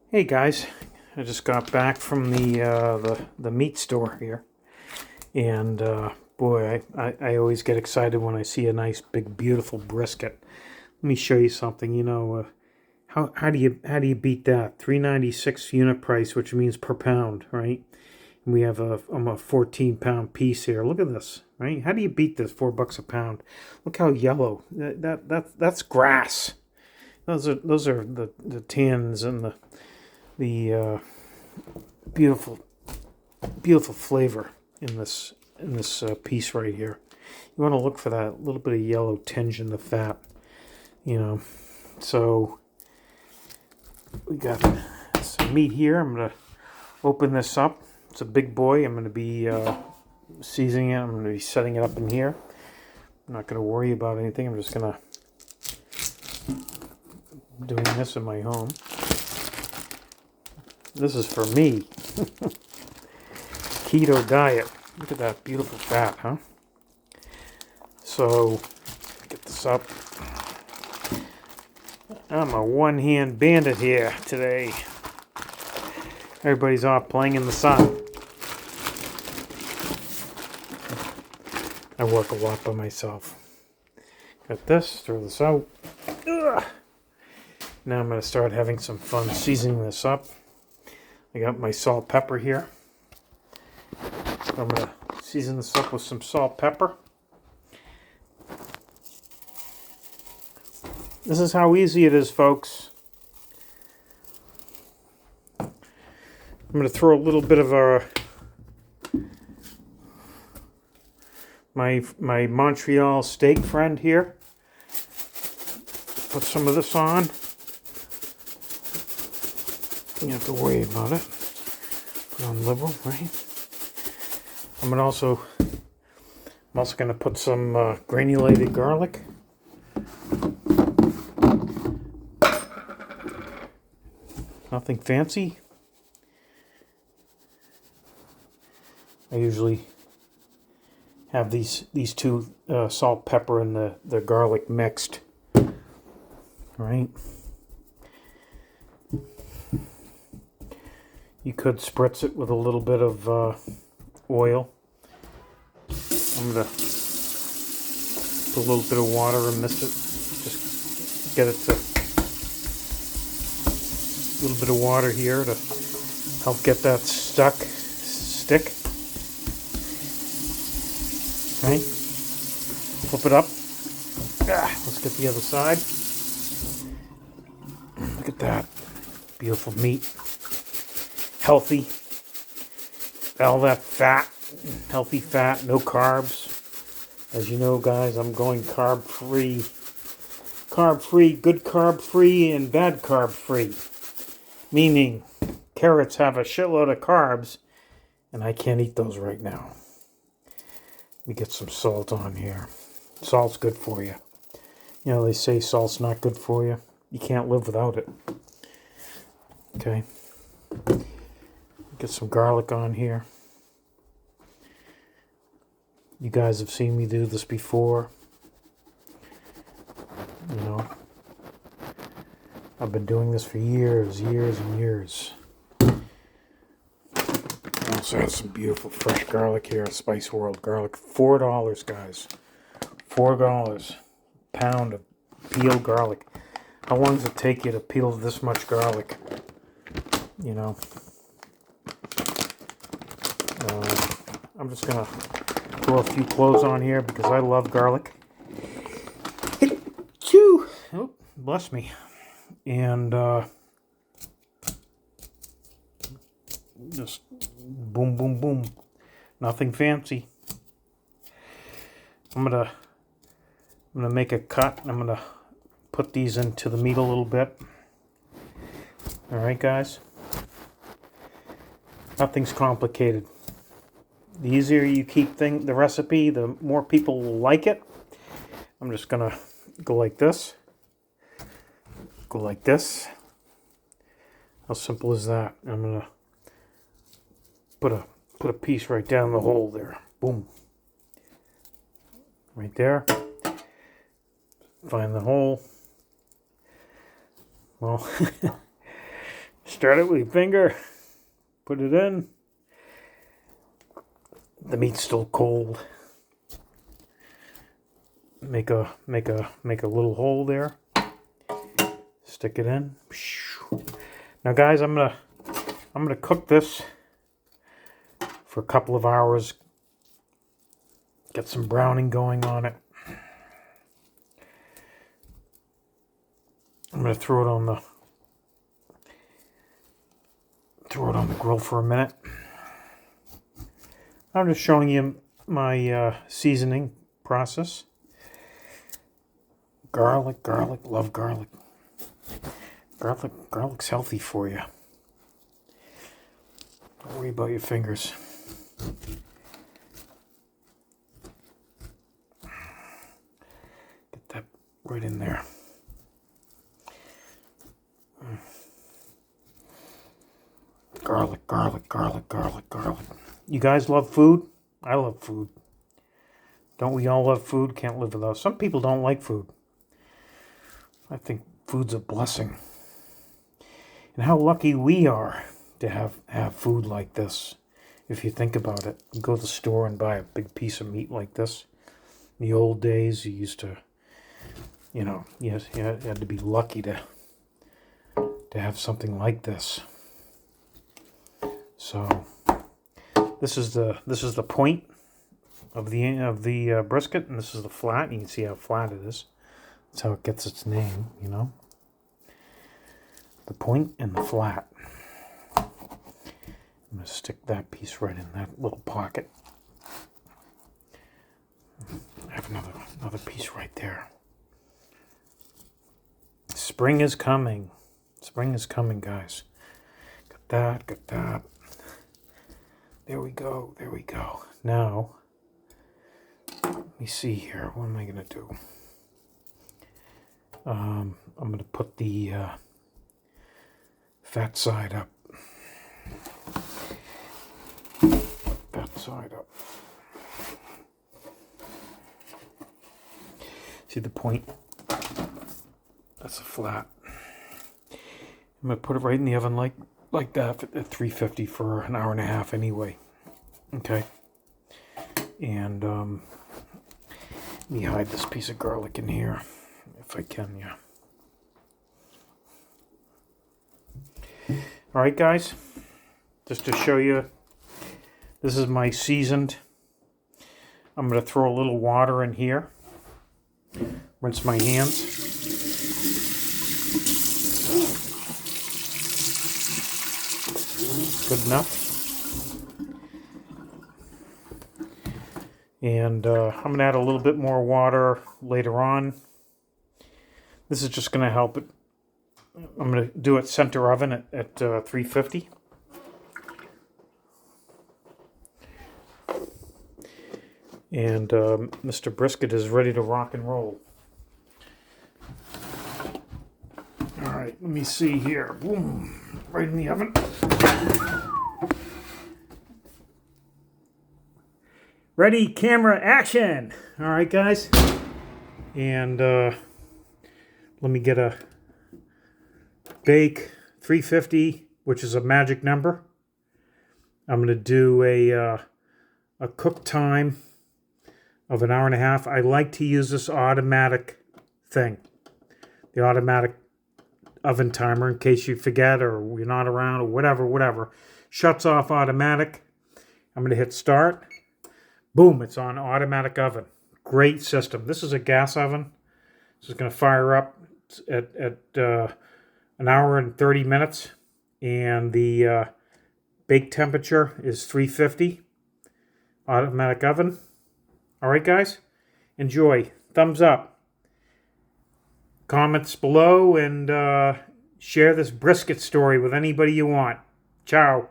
Hey guys, I just got back from the meat store here, and boy, I always get excited when I see a nice big beautiful brisket. Let me show you something. How do you beat that? $3.96 unit price, which means per pound, right? And we have a 14-pound piece here. Look at this, right? How do you beat this? $4 a pound. Look how yellow. That's grass. Those are the tans and the beautiful flavor in this piece right here. You want to look for that little bit of yellow tinge in the fat, So we got some meat here. I'm gonna open this up. It's a big boy. I'm gonna be seasoning it. I'm gonna be setting it up in here. I'm not gonna worry about anything. I'm just gonna doing this in my home. This is for me. Keto diet. Look at that beautiful fat, huh? So, get this up. I'm a one-hand bandit here today. Everybody's off playing in the sun. I work a lot by myself. Got this, throw this out. Ugh. Now I'm going to start having some fun seasoning this up. I got my salt pepper here. I'm going to season this up with some salt pepper. This is how easy it is, folks. I'm going to throw a little bit of my Montreal steak friend here. Put some of this on. You don't have to worry about it. Put on liberal, right? I'm also going to put some granulated garlic. Nothing fancy. I usually have these two salt, pepper, and the garlic mixed. Right? You could spritz it with a little bit of oil. I'm going to put a little bit of water and mix it. Just get it to a little bit of water here to help get that stick. Right? Flip it up. Let's get the other side. Look at that. Beautiful meat. Healthy. All that fat. Healthy fat. No carbs. As you know, guys, I'm going carb free. Carb free, good carb free, and bad carb free. Meaning, carrots have a shitload of carbs, and I can't eat those right now. We get some salt on here. Salt's good for you. You know, they say salt's not good for you. You can't live without it. Okay. Get some garlic on here. You guys have seen me do this before. I've been doing this for years and years. I also have some beautiful fresh garlic here at Spice World garlic. $4, guys. $4. Pound of peeled garlic. How long does it take you to peel this much garlic? I'm just going to throw a few cloves on here because I love garlic. Chew! Oh, bless me. And just boom, boom, boom. Nothing fancy. I'm gonna make a cut. And I'm gonna put these into the meat a little bit. All right, guys. Nothing's complicated. The easier you keep the recipe, the more people will like it. I'm just gonna go like this. Go like this. How simple is that? I'm gonna put a piece right down the hole there. Boom. Right there. Find the hole. Well, Start it with your finger. Put it in. The meat's still cold. Make a little hole there. Stick it in. Now, guys, I'm gonna cook this for a couple of hours. Get some browning going on it. I'm gonna throw it on the grill for a minute. I'm just showing you my seasoning process. Garlic, love garlic. Garlic's healthy for you. Don't worry about your fingers. Get that right in there. Garlic. You guys love food? I love food. Don't we all love food? Can't live without. Some people don't like food. I think food's a blessing. And how lucky we are to have food like this. If you think about it, you go to the store and buy a big piece of meat like this. In the old days, you used to, you had to be lucky to have something like this. So this is the point of the brisket, and this is the flat. You can see how flat it is. That's how it gets its name, you know. The point and the flat. I'm going to stick that piece right in that little pocket. I have another piece right there. Spring is coming. Spring is coming, guys. Got that. There we go. Now, let me see here. What am I going to do? I'm going to put the fat side up. See the point? That's a flat. I'm going to put it right in the oven like that at 350 for an hour and a half anyway. Okay. And let me hide this piece of garlic in here if I can, yeah. All right, guys. Just to show you, this is my seasoned. I'm going to throw a little water in here. Rinse my hands. Good enough. And I'm going to add a little bit more water later on. This is just going to help it. I'm going to do it center oven at 350. And Mr. Brisket is ready to rock and roll. All right, let me see here. Boom, right in the oven. Ready, camera, action! All right, guys. And let me get a bake 350, which is a magic number. I'm going to do a cook time of an hour and a half. I like to use this automatic thing, the automatic oven timer, in case you forget or you're not around or whatever. Shuts off automatic. I'm going to hit start. Boom, it's on automatic oven. Great system. This is a gas oven. This is going to fire up at an hour and 30 minutes. And the bake temperature is 350. Automatic oven. All right, guys. Enjoy. Thumbs up. Comments below, and share this brisket story with anybody you want. Ciao.